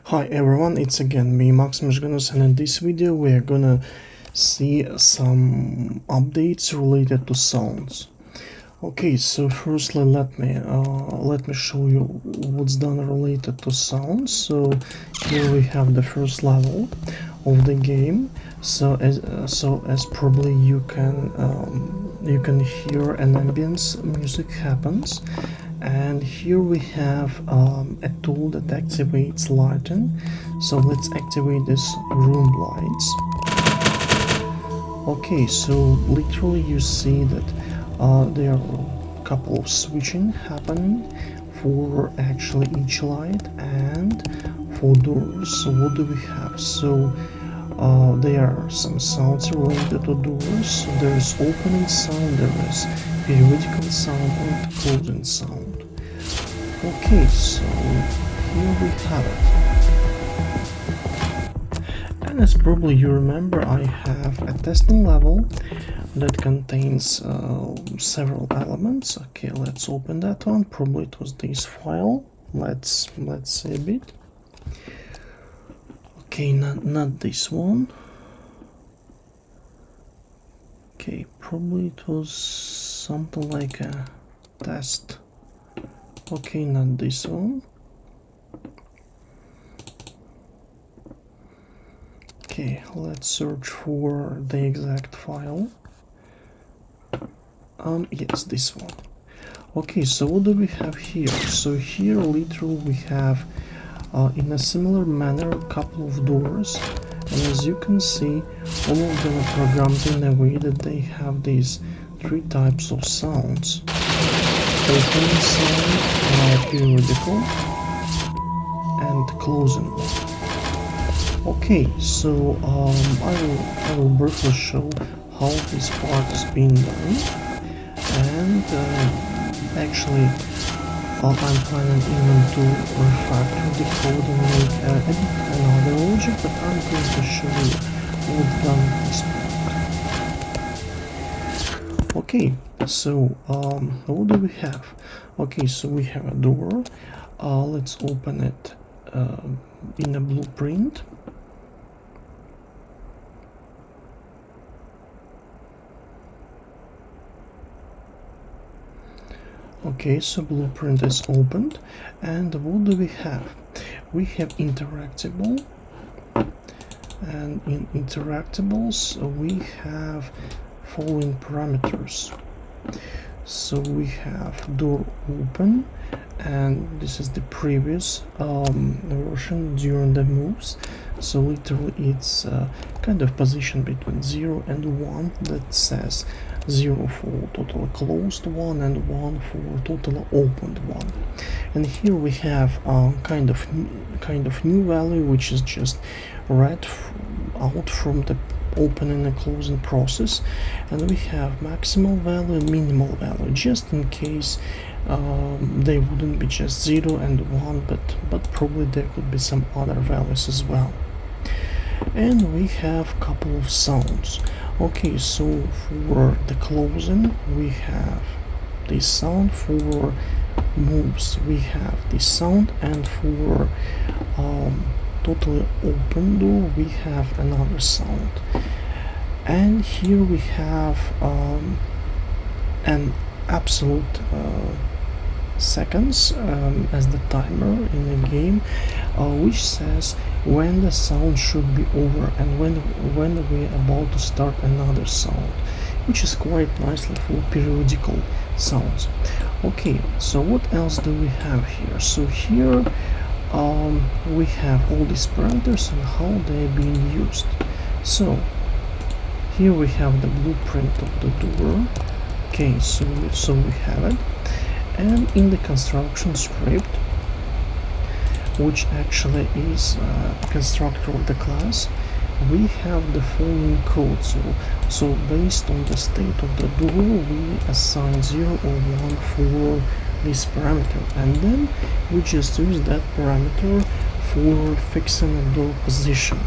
Hi everyone, it's again me, Maxim Zhigu, and in this video we are gonna see some updates related to sounds. Okay, so firstly let me show you what's done related to sounds. So here we have the first level of the game. So as probably you can hear an ambience music happens. And here we have a tool that activates lighting. So let's activate this room lights. Okay, so literally you see that there are a couple of switching happening for actually each light and for doors. So what do we have? So there are some sounds related to doors. So there is opening sound, there is periodical sound and closing sound. Okay, so here we have it. And as probably you remember, I have a testing level that contains several elements. Okay, let's open that one. Probably it was this file. Let's see a bit. Okay, not this one. Okay, probably it was something like a test. Okay, not this one. Okay, let's search for the exact file. Yes, this one. Okay, so what do we have here? So here literally we have in a similar manner a couple of doors, and as you can see, all of them are programmed in a way that they have these three types of sounds: opening sound, periodical, and closing one. Okay, so I will briefly show how this part is being done, and actually I'm planning even to refactor the code and make another logic, but I'm going to show you what's done at this point. Okay, so what do we have? Okay, so we have a door. Let's open it in a blueprint. Okay, so blueprint is opened, and what do we have? We have interactable, and in interactables we have following parameters. So we have door open, and this is the previous version during the moves. So literally it's kind of position between 0 and 1 that says 0 for totally closed one and 1 for totally opened one. And here we have kind of new value, which is just read out from the opening and closing process, and we have maximal value and minimal value, just in case they wouldn't be just 0 and 1, but probably there could be some other values as well. And we have a couple of sounds. Okay, so for the closing we have this sound, for moves we have this sound, and for totally open door we have another sound. And here we have an absolute seconds as the timer in the game, which says when the sound should be over and when we're about to start another sound, which is quite nicely for periodical sounds. Okay, so what else do we have here? So here we have all these parameters and how they're being used. So here we have the blueprint of the door. Okay, so we have it, and in the construction script, which actually is a constructor of the class, we have the following code. So based on the state of the door, we assign 0 or 1 for this parameter, and then we just use that parameter for fixing a door position.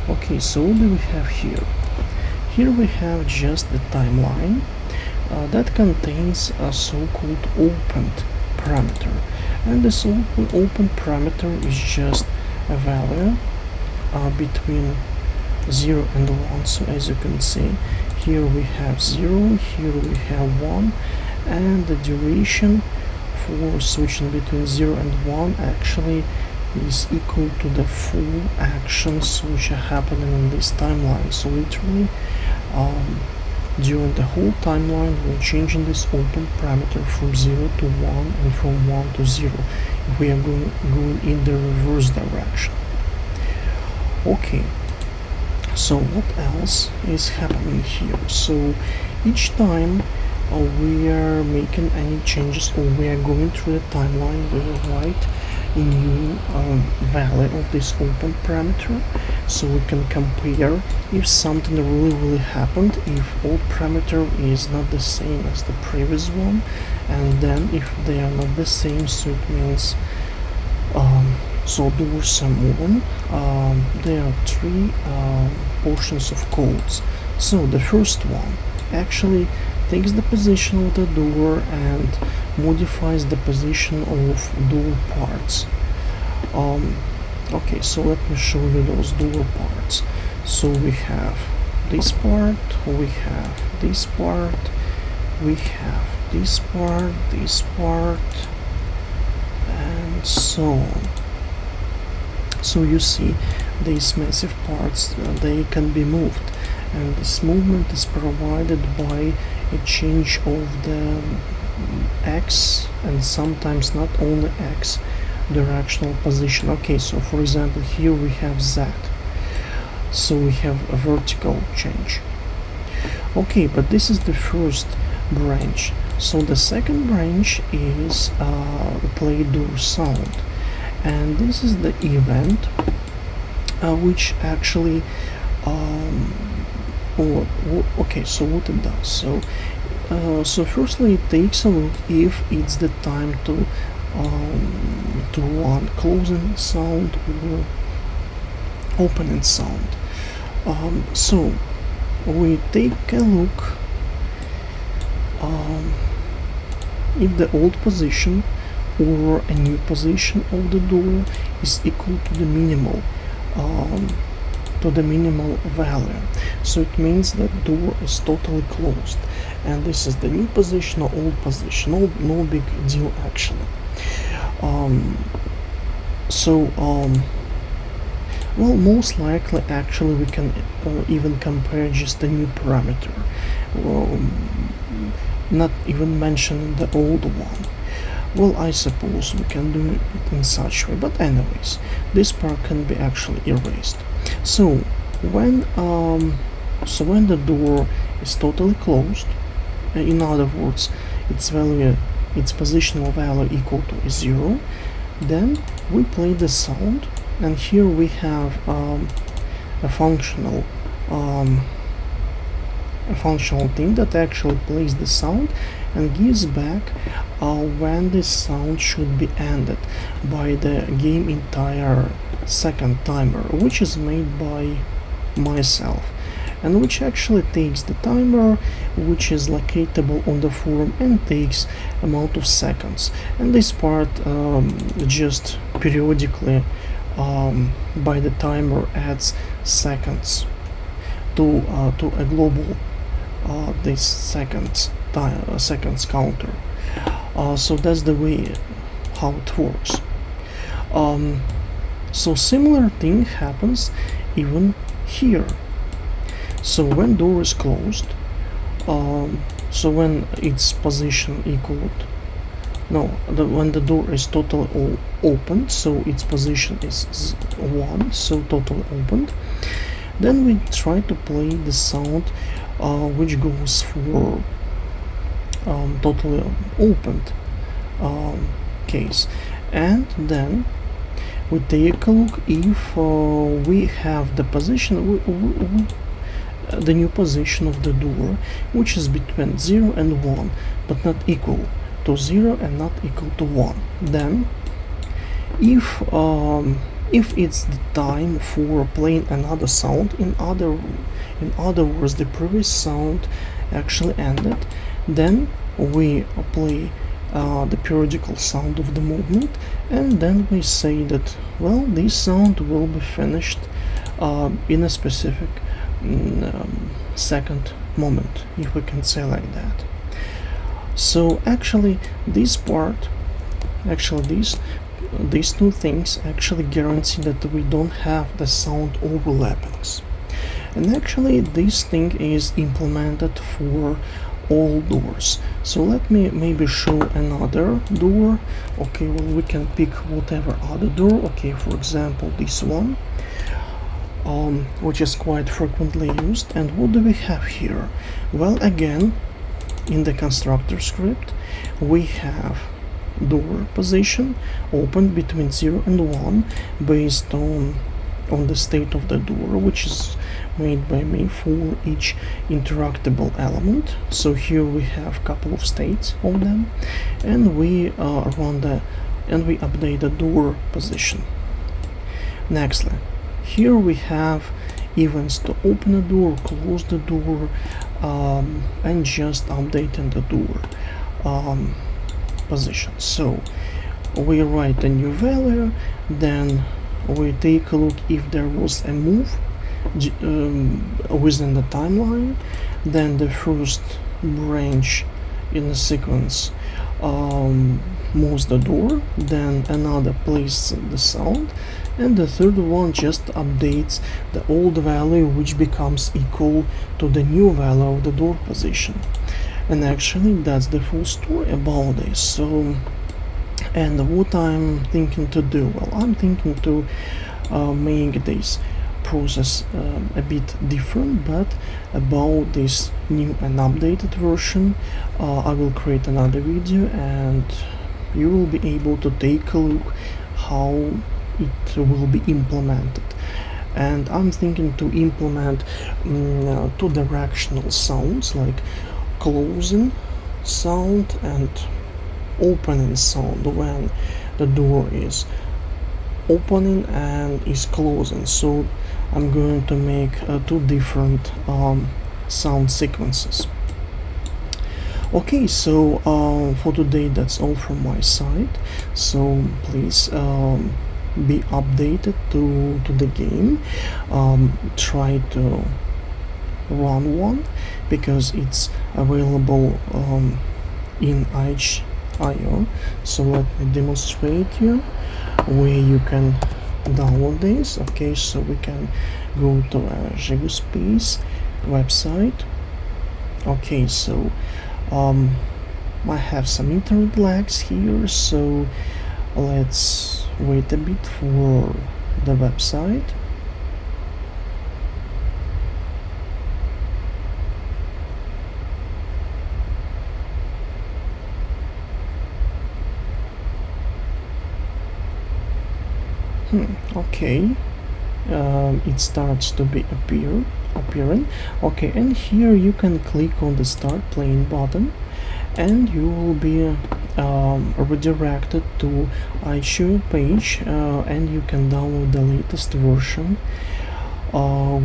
Okay, so what do we have here? Here we have just the timeline that contains a so-called opened parameter, and this open parameter is just a value between 0 and 1. So as you can see, here we have 0, here we have 1, and the duration for switching between 0 and 1 actually is equal to the full actions which are happening in this timeline. So literally during the whole timeline we're changing this open parameter from 0 to 1 and from 1 to 0. We are going in the reverse direction. Okay, so what else is happening here? So each time we are making any changes, or we are going through the timeline, we will write a new value of this open parameter, so we can compare if something really happened, if old parameter is not the same as the previous one, and then if they are not the same, so it means so doors are moving. There are three portions of codes. So the first one actually takes the position of the door and modifies the position of door parts. Okay, so let me show you those door parts. So we have this part, we have this part, we have this part, and so on. So you see these massive parts, they can be moved, and this movement is provided by a change of the X, and sometimes not only X, directional position. Okay, so for example here we have Z, so we have a vertical change. Okay, but this is the first branch. So the second branch is play door sound, and this is the event which actually okay, so what it does, so firstly it takes a look if it's the time to run closing sound or opening sound. So we take a look if the old position or a new position of the door is equal to the minimal value. So it means that door is totally closed, and this is the new position or old position. No big deal actually. Well, most likely actually we can even compare just the new parameter, not even mentioning the old one. Well, I suppose we can do it in such way, but anyways, this part can be actually erased. So when the door is totally closed, in other words, its positional value equal to 0, then we play the sound, and here we have a functional thing that actually plays the sound and gives back when this sound should be ended by the game entire second timer, which is made by myself, and which actually takes the timer, which is locatable on the forum, and takes amount of seconds, and this part just periodically by the timer adds seconds to a global this seconds counter. So that's the way how it works. So similar thing happens even here. So when door is closed, so when its position equaled, when the door is totally opened, so its position is 1, so totally opened, then we try to play the sound which goes for totally opened case, and then we take a look if we have the position, the new position of the door, which is between 0 and 1, but not equal to 0 and not equal to 1. Then if it's the time for playing another sound, in other words the previous sound actually ended, then we play the periodical sound of the movement, and then we say that, well, this sound will be finished in a specific second moment, if we can say like that. So actually this part, these two things actually guarantee that we don't have the sound overlappings. And actually this thing is implemented for all doors. So let me maybe show another door. Okay, well, we can pick whatever other door. Okay, for example this one, which is quite frequently used. And what do we have here? Well, again, in the constructor script we have door position opened between 0 and 1 based on the state of the door, which is made by me for each interactable element. So here we have a couple of states of them, and we we update the door position. Nextly, here we have events to open a door, close the door, and just updating the door position. So we write a new value, then we take a look if there was a move within the timeline, then the first branch in the sequence moves the door, then another places the sound, and the third one just updates the old value, which becomes equal to the new value of the door position. And actually that's the full story about this. So, and what I'm thinking to do, well, I'm thinking to make this process a bit different, but about this new and updated version I will create another video, and you will be able to take a look how it will be implemented. And I'm thinking to implement two directional sounds, like closing sound and opening sound when the door is opening and is closing. So I'm going to make two different sound sequences. Okay, so for today that's all from my side. So please be updated to the game. Try to run one because it's available in itch.io. So let me demonstrate you where you can download this. Okay, so we can go to ZhiguSpace website. Okay, so I have some internet lags here, so let's wait a bit for the website. Okay, it starts to be appearing. Okay, and here you can click on the start playing button, and you will be redirected to itch.io page, and you can download the latest version,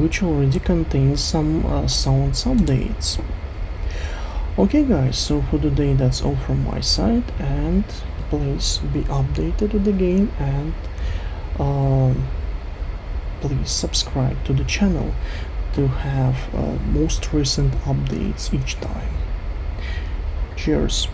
which already contains some sounds updates. Okay guys, so for today that's all from my side, and please be updated with the game, and please subscribe to the channel to have most recent updates each time. Cheers.